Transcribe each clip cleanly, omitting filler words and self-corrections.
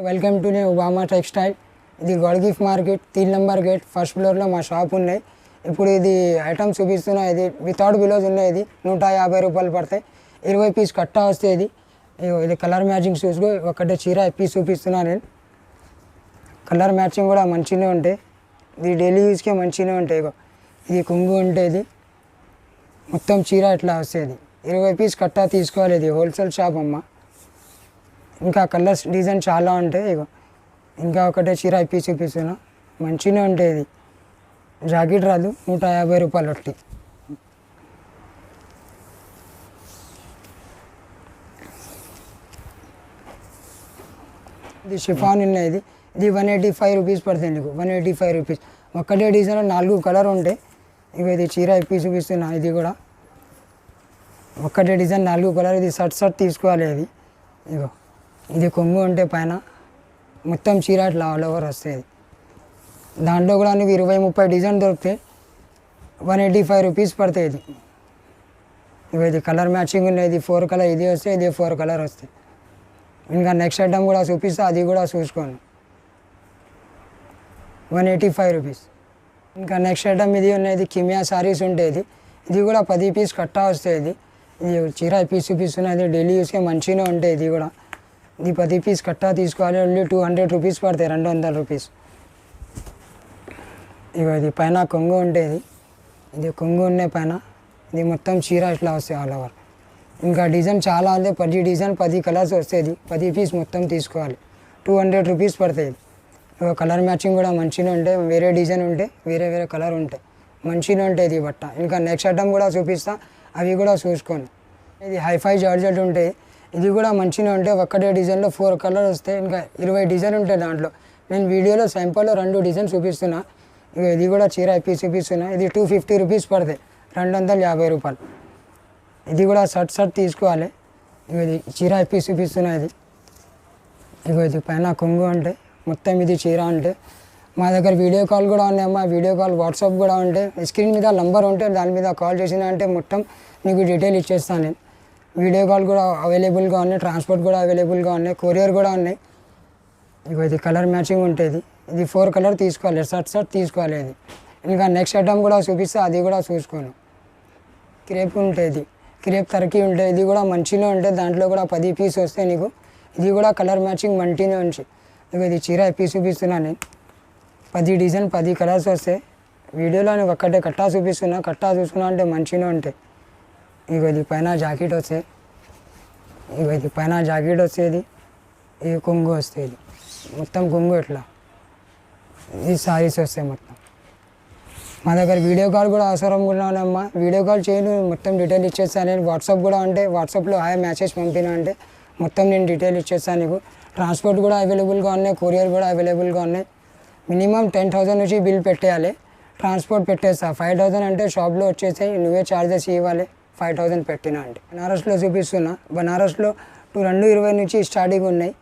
Welcome to ఉబామా textile. ఇది gold gift market 3 number gate first ఫ్లోర్లో మా షాప్ ఉన్నాయి. ఇప్పుడు ఇది ఐటమ్స్ చూపిస్తున్నా. ఇది వితౌట్ బిలోస్ ఉన్నాయి. ఇది 150 రూపాయలు పడతాయి. 20 పీస్ కట్టా వస్తాయి. ఇది కలర్ మ్యాచింగ్ చూసుకో. ఒకటే చీర పీస్ చూపిస్తున్నా నేను. కలర్ మ్యాచింగ్ కూడా మంచిగానే ఉంటాయి. ఇది డైలీ యూస్కే మంచిగానే ఉంటాయి. ఇది కొంగు ఉంటుంది. మొత్తం చీర ఇట్లా వస్తుంది. 20 పీస్ కట్టా తీసుకోవాలి. ఇది హోల్సేల్ షాప్ అమ్మ. ఇంకా కలర్స్ డిజైన్ చాలా ఉంటాయి. ఇంకా ఒకటే చీర పీస్ చూపిస్తున్నా. మంచిగానే ఉంటాయి. ఇది జాకెట్ రాదు. 150 రూపాయలు ఒకటి. ఇది షిఫాన్ ఉన్నాయి. ఇది 185 రూపీస్ పడుతుంది నీకు. 185 రూపీస్. ఒక్కటే డిజైన్లో 4 కలర్ ఉంటాయి. ఇది చీర పీస్ చూపిస్తున్నా. ఇది కూడా ఒక్కటే డిజైన్ 4 కలర్. ఇది షర్ట్ తీసుకోవాలి. ఇది కొంగు ఉంటే పైన మొత్తం చీర ఇట్లా ఆల్ ఓవర్ వస్తుంది. దాంట్లో కూడా నీకు 20-30 డిజైన్ దొరుకుతాయి. 185 రూపీస్ పడతాయి. ఇది కలర్ మ్యాచింగ్ ఉన్నాయి. ఇది 4 కలర్ ఇది వస్తే ఇది 4 కలర్ వస్తాయి. ఇంకా నెక్స్ట్ ఐటమ్ కూడా చూపిస్తే అది కూడా చూసుకోండి. 185 రూపీస్. ఇంకా నెక్స్ట్ ఐటమ్ ఇది ఉన్నాయి. కిమియా సారీస్ ఉంటాయి. ఇది కూడా 10 పీస్ కట్టా వస్తాయి. ఇది చీర పీస్ చూపిస్తున్నది. డైలీ యూస్కే మంచిగానే ఉంటాయి. ఇది కూడా ఇది 10 పీస్ కట్టా తీసుకోవాలి. ఓన్లీ 200 రూపీస్ పడతాయి. 200 రూపీస్. ఇది పైన కొంగు ఉంటుంది. ఇది కొంగు ఉన్నాయి పైన. ఇది మొత్తం చీర ఇట్లా వస్తాయి ఆల్ ఓవర్. ఇంకా డిజైన్ చాలా ఉంది. 10 డిజైన్ 10 కలర్స్ వస్తాయి. 10 పీస్ మొత్తం తీసుకోవాలి. 200 రూపీస్ పడతాయి. కలర్ మ్యాచింగ్ కూడా మంచిగా ఉంటాయి. వేరే డిజైన్ ఉంటే వేరే కలర్ ఉంటాయి. మంచిగా ఉంటుంది ఈ బట్ట. ఇంకా నెక్స్ట్ ఐటమ్ కూడా చూపిస్తా. అవి కూడా చూసుకోండి. ఇది హైఫై జార్జెట్ ఉంటాయి. ఇది కూడా మంచిగా ఉంటాయి. ఒక్కటే డిజైన్లో 4 కలర్ వస్తాయి. ఇంకా 20 డిజైన్ ఉంటాయి దాంట్లో. నేను వీడియోలో సింపుల్లో 2 డిజైన్ చూపిస్తున్నా. ఇది కూడా చీర పీస్ చూపిస్తున్నా. ఇది 250 రూపీస్ పడతాయి. 250 రూపాయలు. ఇది కూడా షర్ట్ తీసుకోవాలి. ఇది చీర పీస్ చూపిస్తున్నా. ఇది పైన కొంగు ఉంటాయి. మొత్తం ఇది చీర ఉంటే మా దగ్గర వీడియో కాల్ కూడా ఉన్నాయమ్మా. వీడియో కాల్ వాట్సాప్ కూడా ఉంటాయి. స్క్రీన్ మీద నంబర్ ఉంటే దాని మీద కాల్ చేసినా అంటే మొత్తం నీకు డీటెయిల్ ఇచ్చేస్తాను నేను. వీడియో కాల్ కూడా అవైలబుల్గా ఉన్నాయి. ట్రాన్స్పోర్ట్ కూడా అవైలబుల్గా ఉన్నాయి. కొరియర్ కూడా ఉన్నాయి. ఇది కలర్ మ్యాచింగ్ ఉంటుంది. ఇది 4 కలర్ తీసుకోవాలి. షర్ట్ తీసుకోవాలి. ఇది ఇంకా నెక్స్ట్ ఐటమ్ కూడా చూపిస్తే అది కూడా చూసుకోను. క్రేప్ ఉంటుంది. క్రేప్ తరకి ఉంటాయి. ఇది కూడా మంచిగా ఉంటాయి. దాంట్లో కూడా 10 పీస్ వస్తాయి నీకు. ఇది కూడా కలర్ మ్యాచింగ్ మంచిగా ఉంచి. ఇది చీర పీస్ చూపిస్తున్నా నేను. 10 డిజైన్ 10 కలర్స్ వస్తాయి. వీడియోలో నేను ఒక్కటే కట్టా చూపిస్తున్నా. కట్టా చూసుకున్నా అంటే మంచిగా ఉంటాయి. ఇది పైన జాకెట్ వస్తాయి. ఇది పైన జాకెట్ వస్తుంది. ఇది కొంగు వస్తుంది. మొత్తం కొంగు ఇట్లా. ఇది సారీస్ వస్తాయి మొత్తం. మా దగ్గర వీడియో కాల్ కూడా అవసరం కూడా ఉన్నాయమ్మా. వీడియో కాల్ చేయను. మొత్తం డీటెయిల్ ఇచ్చేస్తాను నేను. వాట్సాప్ కూడా అంటే వాట్సాప్లో హాయ్ మెసేజ్ పంపినా అంటే మొత్తం నేను డీటెయిల్ ఇచ్చేస్తాను నీకు. ట్రాన్స్పోర్ట్ కూడా అవైలబుల్గా ఉన్నాయి. కొరియర్ కూడా అవైలబుల్గా ఉన్నాయి. మినిమం 10,000 నుంచి బిల్ పెట్టేయాలి. ట్రాన్స్పోర్ట్ పెట్టేస్తా. 5,000 అంటే షాప్లో వచ్చేసాయి. నువ్వే ఛార్జెస్ ఇవ్వాలి. 5,000 పెట్టినా అంటే. బనారస్లో చూపిస్తున్నా. బనారస్లో 220 నుంచి స్టార్టింగ్ ఉన్నాయి.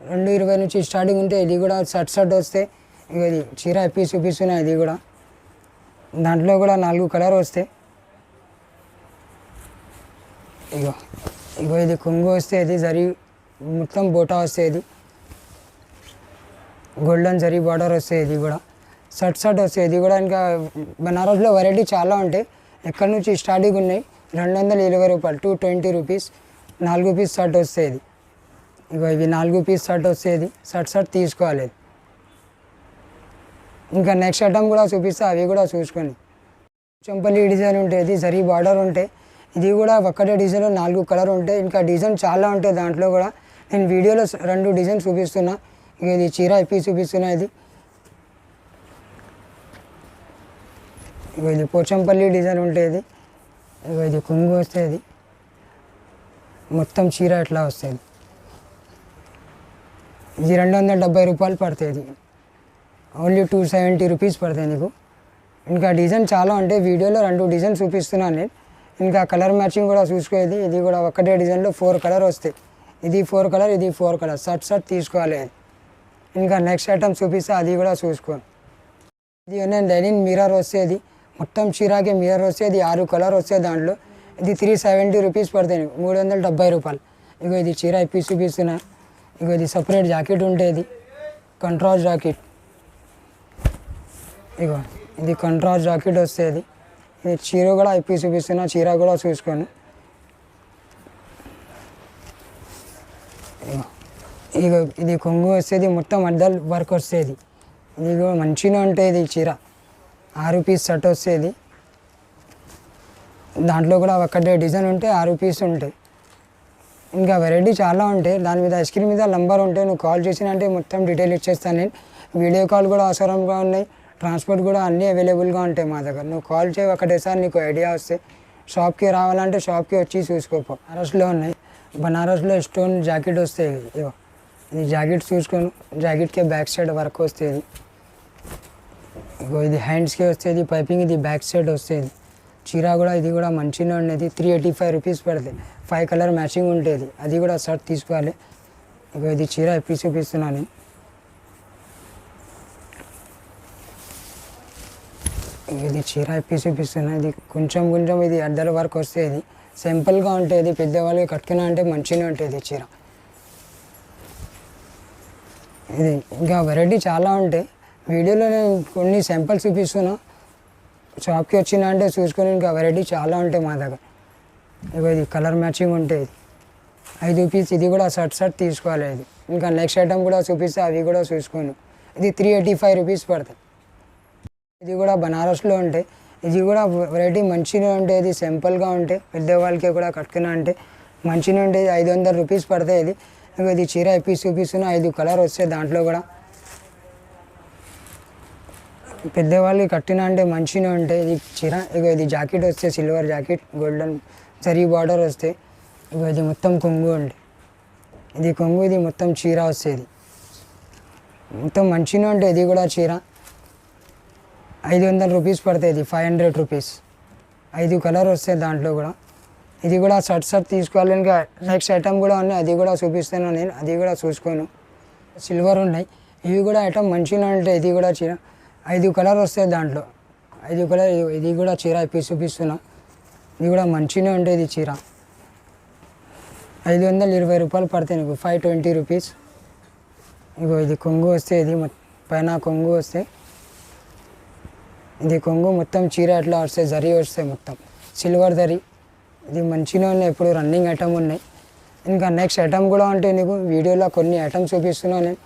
220 నుంచి స్టార్టింగ్ ఉంటే ఇది కూడా షర్ట్ వస్తే ఇది చీర పీస్ చూపిస్తున్నా. ఇది కూడా దాంట్లో కూడా 4 కలర్ వస్తాయి. ఇది కొంగు వస్తే ఇది జరీ మొత్తం బోటా వస్తే ఇది గోల్డెన్ జరీ బార్డర్ వస్తాయి. ఇది కూడా షర్ట్ వస్తాయి. ఇది కూడా ఇంకా బనారస్లో వెరైటీ చాలా ఉంటాయి. ఎక్కడి నుంచి స్టార్టింగ్ ఉన్నాయి. 220 రూపాయలు 220 రూపీస్. 4 పీస్ షర్ట్ వస్తాయి. ఇవి 4 పీస్ షర్ట్ వస్తాయి. షర్ట్ తీసుకోవాలి. ఇంకా నెక్స్ట్ ఐటమ్ కూడా చూపిస్తే అవి కూడా చూసుకొని. చెంపల్లి డిజైన్ ఉంటుంది. జరీ బార్డర్ ఉంటాయి. ఇది కూడా ఒక్కటే డిజైన్లో 4 కలర్ ఉంటాయి. ఇంకా డిజైన్ చాలా ఉంటాయి దాంట్లో కూడా. నేను వీడియోలో 2 డిజైన్ చూపిస్తున్నా. ఇది చీర పీస్ చూపిస్తున్నా. ఇది పోచంపల్లి డిజైన్ ఉంటుంది. ఇది కొంగు వస్తుంది. మొత్తం చీర ఇట్లా వస్తుంది. ఇది 270 రూపాయలు పడుతుంది. ఓన్లీ 270 రూపీస్ పడతాయి నీకు. ఇంకా డిజైన్ చాలా ఉంటాయి. వీడియోలో 2 డిజైన్ చూపిస్తున్నాను నేను. ఇంకా కలర్ మ్యాచింగ్ కూడా చూసుకోవాలి. ఇది కూడా ఒక్కటే డిజైన్లో 4 కలర్ వస్తాయి. ఇది 4 కలర్ ఇది 4 కలర్. షర్ట్ తీసుకోవాలి. ఇంకా నెక్స్ట్ ఐటమ్ చూపిస్తే అది కూడా చూసుకోండి. ఇది లైనింగ్ మిర్రర్ వస్తుంది. మొత్తం చీరాకి మిర్రర్ వస్తుంది. 6 కలర్ వస్తాయి దాంట్లో. ఇది 370 రూపీస్ పడతాయి. 370 రూపాయలు. ఇది చీర పీస్ చూపిస్తున్నా. ఇక ఇది సపరేట్ జాకెట్ ఉంటుంది, కంట్రాస్ట్ జాకెట్. ఇగో ఇది కంట్రాస్ట్ జాకెట్ వస్తుంది. ఇది చీర కూడా ఇప్పి చూపిస్తున్నా, చీర కూడా చూసుకోను. ఇగో ఇది కొంగు వస్తుంది, మొత్తం అడ్డల్ వర్క్ వస్తుంది. ఇది కూడా మంచిగా ఉంటుంది చీర. 6 పీస్ సెట్ వస్తుంది. దాంట్లో కూడా ఒకటే డిజైన్ ఉంటే 6 పీస్ ఉంటాయి. ఇంకా వెరైటీ చాలా ఉంటాయి. దాని మీద స్క్రీన్ మీద నంబర్ ఉంటాయి, నువ్వు కాల్ చేసినంటే మొత్తం డీటెయిల్ ఇచ్చేస్తాను నేను. వీడియో కాల్ కూడా అవసరంగా ఉన్నాయి, ట్రాన్స్పోర్ట్ కూడా అన్నీ అవైలబుల్గా ఉంటాయి మా దగ్గర. నువ్వు కాల్ చేయి ఒకటేసారి నీకు ఐడియా వస్తే. షాప్కి రావాలంటే షాప్కి వచ్చి చూసుకోపో. బనారస్లో ఉన్నాయి, బనారస్లో స్టోన్ జాకెట్ వస్తాయి. ఇగో ఇది జాకెట్ చూసుకోను, జాకెట్కి బ్యాక్ సైడ్ వర్క్ వస్తుంది. ఇగో ఇది హ్యాండ్స్కి వస్తుంది పైపింగ్, ఇది బ్యాక్ సైడ్ వస్తుంది. చీర కూడా ఇది కూడా మంచిగా ఉండేది. 385 రూపీస్ పడుతుంది. 5 కలర్ మ్యాచింగ్ ఉంటుంది, అది కూడా షర్ట్ తీసుకోవాలి. ఇగో ఇది చీర ఇప్పి చూపిస్తున్నాను నేను. ఇది చీర ఇప్పి చూపిస్తున్నా. ఇది కొంచెం కొంచెం ఇది అద్దల వర్క్ వస్తుంది, సింపుల్గా ఉంటుంది. పెద్దవాళ్ళకి కట్టుకున్నా అంటే మంచిగా ఉంటుంది చీర. ఇది ఇంకా వెరైటీ చాలా ఉంటాయి. వీడియోలో నేను కొన్ని సింపుల్స్ చూపిస్తున్నా, షాప్కి వచ్చినా అంటే చూసుకొని ఇంకా వెరైటీ చాలా ఉంటాయి మా దగ్గర. ఇగో ఇది కలర్ మ్యాచింగ్ ఉంటుంది, 5 పీస్. ఇది కూడా షర్ట్ తీసుకోవాలి. ఇది ఇంకా నెక్స్ట్ ఐటమ్ కూడా చూపిస్తే అవి కూడా చూసుకోను. ఇది 385 రూపీస్ పడుతుంది. ఇది కూడా బనారస్లో ఉంటాయి. ఇది కూడా వెరైటీ మంచిగా ఉంటాయి, ఇది సింపుల్గా ఉంటాయి. పెద్దవాళ్ళకి కూడా కట్టుకున్నా అంటే మంచిగా ఉంటుంది. 500 రూపీస్ పడతాయి. ఇది ఇంకా ఇది చీర ఇప్పి చూపిస్తున్నా, 5 కలర్ వస్తాయి దాంట్లో కూడా. పెద్దవాళ్ళకి కట్టినా అంటే మంచిగా ఉంటాయి ఇది చీర. ఇక ఇది జాకెట్ వస్తే silver jacket, golden zari border వస్తే. ఇక ఇది మొత్తం కొంగు ఉంది, ఇది కొంగు. ఇది మొత్తం చీర వస్తుంది, మొత్తం మంచిగా ఉంటాయి. ఇది కూడా చీర 500 రూపీస్ పడుతుంది. ఇది 500 రూపీస్. 5 కలర్ వస్తాయి దాంట్లో కూడా. ఇది కూడా షర్ట్ తీసుకోవాలి. ఇంకా నెక్స్ట్ ఐటమ్ కూడా ఉన్నాయి, అది కూడా చూపిస్తాను నేను, అది కూడా చూసుకోను. సిల్వర్ ఉన్నాయి, ఇవి కూడా ఐటమ్ మంచిగా ఉంటాయి. ఇది కూడా చీర 5 కలర్ వస్తాయి దాంట్లో, 5 కలర్. ఇది కూడా చీర ఇప్పి చూపిస్తున్నా, ఇది కూడా మంచిగా ఉంటుంది చీర. 520 రూపాయలు పడతాయి నీకు, 520 రూపీస్. ఇగో ఇది కొంగు వస్తే, ఇది పైన కొంగు వస్తే, ఇది కొంగు మొత్తం చీర ఎట్లా వస్తాయి, జరీ వస్తాయి మొత్తం సిల్వర్ జరీ. ఇది మంచిగా ఉన్నాయి, ఇప్పుడు రన్నింగ్ ఐటమ్ ఉన్నాయి. ఇంకా నెక్స్ట్ ఐటమ్ కూడా ఉంటాయి నీకు. వీడియోలో కొన్ని ఐటమ్స్ చూపిస్తున్నాను నేను.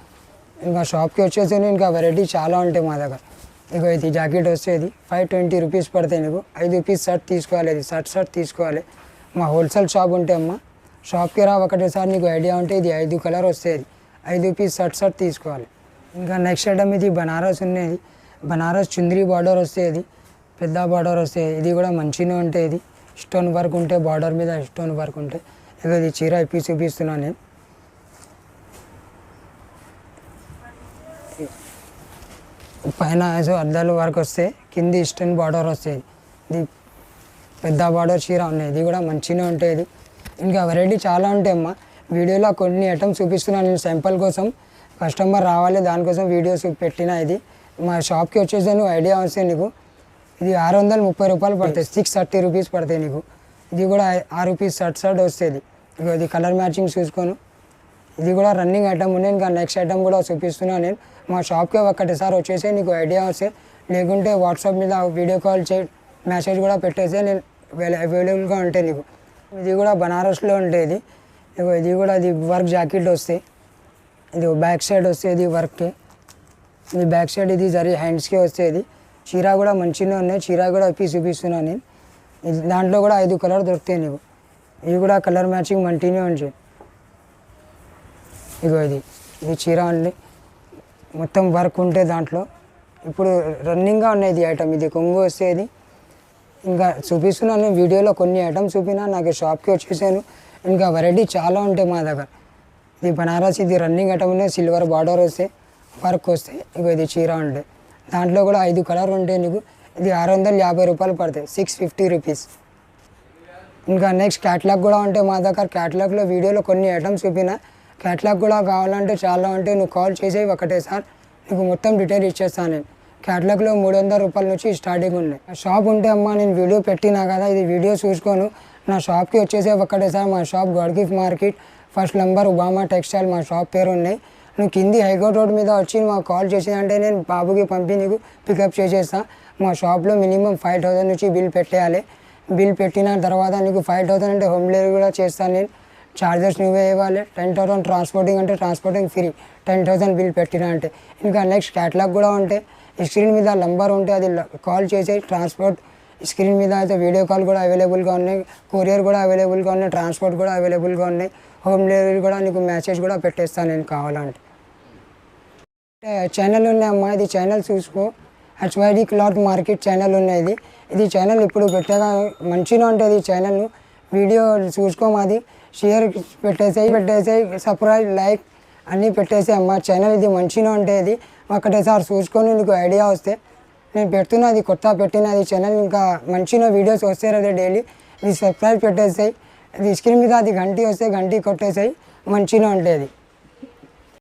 ఇంకా షాప్కి వచ్చేసి ఇంకా వెరైటీ చాలా ఉంటాయి మా దగ్గర. ఇగో ఇది జాకెట్ వచ్చేది 520 రూపీస్ పడతాయి నీకు. 5 పీస్ షర్ట్ తీసుకోవాలి, ఇది షర్ట్ తీసుకోవాలి. మా హోల్సేల్ షాప్ ఉంటే అమ్మ, షాప్కి రా ఒకటేసారి నీకు ఐడియా ఉంటే. ఇది 5 కలర్ వస్తుంది, 5 పీస్ షర్ట్ తీసుకోవాలి. ఇంకా నెక్స్ట్ ఐటమ్ ఇది బనారస్ ఉన్నది, బనారస్ చుందరీ బార్డర్ వస్తుంది, పెద్ద బార్డర్ వస్తుంది. ఇది కూడా మంచిగా ఉంటుంది. ఇది స్టోన్ వర్క్ ఉంటే, బార్డర్ మీద స్టోన్ వర్క్ ఉంటే. ఇక ఇది చీర ఇప్పి చూపిస్తున్నాను నేను. పైన అద్దాలు వర్క్ వస్తే, కింది స్టోన్ బార్డర్ వస్తుంది. ఇది పెద్ద బార్డర్ చీర ఉన్నాయి, ఇది కూడా మంచిగా ఉంటుంది. ఇంకా వెరైటీ చాలా ఉంటాయి అమ్మ. వీడియోలో కొన్ని ఐటమ్స్ చూపిస్తున్నాను నేను సింపుల్ కోసం. కస్టమర్ రావాలి దానికోసం వీడియోస్ పెట్టిన. ఇది మా షాప్కి వచ్చేసి నువ్వు ఐడియా వస్తే నీకు. ఇది 630 రూపాయలు పడతాయి, 630 రూపీస్ పడతాయి నీకు. ఇది కూడా 6 పీస్ షర్ట్ వస్తుంది. ఇక ఇది కలర్ మ్యాచింగ్ చూసుకోను. ఇది కూడా రన్నింగ్ ఐటమ్ ఉన్నాయి. ఇంకా నెక్స్ట్ ఐటమ్ కూడా చూపిస్తున్నాను నేను. మా షాప్కి ఒక్కటిసారి వచ్చేసి నీకు ఐడియా వస్తే, లేకుంటే వాట్సాప్ మీద వీడియో కాల్ మెసేజ్ కూడా పెట్టేస్తే నేను అవైలబుల్గా ఉంటాయి నీకు. ఇది కూడా బనారస్లో ఉంటుంది. ఇది కూడా ఇది వర్క్ జాకెట్ వస్తాయి. ఇది బ్యాక్ సైడ్ వస్తే, ఇది వర్క్కి, ఇది బ్యాక్ సైడ్. ఇది జరీ హ్యాండ్స్కి వస్తుంది. చీర కూడా మంచిగా ఉన్నాయి, చీర కూడా ఇప్పి చూపిస్తున్నాను నేను. దాంట్లో కూడా 5 కలర్ దొరుకుతాయి నీకు. ఇవి కూడా కలర్ మ్యాచింగ్ మంచిగా ఉంటాయి. ఇగో ఇది చీర అండి, మొత్తం వర్క్ ఉంటే దాంట్లో. ఇప్పుడు రన్నింగ్గా ఉన్నాయి ఇది ఐటమ్. ఇది కొంగు వస్తుంది. ఇంకా చూపిస్తున్నాను నేను వీడియోలో కొన్ని ఐటమ్స్ చూపినా. నాకు షాప్కి వచ్చేసాను. ఇంకా వెరైటీ చాలా ఉంటాయి మా దగ్గర. ఇది బనారస్, ఇది రన్నింగ్ ఐటమ్ ఉన్నాయి. సిల్వర్ బార్డర్ వస్తే, వర్క్ వస్తాయి. ఇగో ఇది చీర ఉంటాయి. దాంట్లో కూడా 5 కలర్ ఉంటాయి నీకు. ఇది 650 రూపాయలు పడతాయి, 650 రూపీస్. ఇంకా నెక్స్ట్ క్యాట్లాగ్ కూడా ఉంటాయి మా దగ్గర. క్యాట్లాగ్లో వీడియోలో కొన్ని ఐటమ్స్ చూపినా. క్యాట్లాగ్ కూడా కావాలంటే చాలా ఉంటాయి, నువ్వు కాల్ చేసి ఒకటేసారి నీకు మొత్తం డీటెయిల్ ఇచ్చేస్తాను నేను. క్యాట్లాగ్లో 300 రూపాయల నుంచి స్టార్టింగ్ ఉన్నాయి. షాప్ ఉంటే అమ్మ నేను వీడియో పెట్టినా కదా, ఇది వీడియో చూసుకోను. నా షాప్కి వచ్చేసి ఒక్కటేసారి. మా shop god gift market first number ఉబామా టెక్స్టైల్ మా షాప్ పేరు ఉన్నాయి. నువ్వు కింది హైకోర్ట్ రోడ్ మీద వచ్చి మాకు కాల్ చేసేదంటే నేను బాబుకి పంపి నీకు పికప్ చేసేస్తా. మా షాప్లో మినిమం 5,000 నుంచి బిల్ పెట్టేయాలి. బిల్ పెట్టిన తర్వాత నీకు 5,000 అంటే హోమ్ డెలివరీ కూడా చేస్తాను నేను. చార్జెస్ నువ్వే ఇవ్వాలి. 10,000 ట్రాన్స్పోర్టింగ్ అంటే ట్రాన్స్పోర్టింగ్ ఫ్రీ. 10,000 బిల్ పెట్టినా అంటే. ఇంకా నెక్స్ట్ క్యాటలాగ్ కూడా ఉంటే స్క్రీన్ మీద నంబర్ ఉంటే అది కాల్ చేసే ట్రాన్స్పోర్ట్ స్క్రీన్ మీద అయితే వీడియో కాల్ కూడా అవైలబుల్గా ఉన్నాయి, కొరియర్ కూడా అవైలబుల్గా ఉన్నాయి, ట్రాన్స్పోర్ట్ కూడా అవైలబుల్గా ఉన్నాయి, హోమ్ డెలివరీ కూడా నీకు మెసేజ్ కూడా పెట్టేస్తాను నేను కావాలంటే. ఛానల్ ఉన్నాయమ్మా, ఇది ఛానల్ చూసుకో. HYD క్లాత్ మార్కెట్ ఛానల్ ఉన్నాయి. ఇది ఛానల్ ఇప్పుడు పెట్టగా మంచిగా ఉంటుంది. ఛానల్ వీడియో చూసుకోమాది, షేర్ పెట్టేసాయి, సబ్స్క్రైబ్ లైక్ అన్నీ పెట్టేసాయి అమ్మ. ఛానల్ ఇది మంచిగా ఉంటుంది. ఒకటేసారి చూసుకొని నీకు ఐడియా వస్తే నేను పెడుతున్నది కొత్త పెట్టినది ఛానల్. ఇంకా మంచిగా వీడియోస్ వస్తాయి కదా డైలీ. ఇది సబ్స్క్రైబ్ పెట్టేసాయి. ఇది స్క్రీన్ మీద అది గంటి వస్తే గంటి కొట్టేసాయి, మంచిగా ఉంటుంది.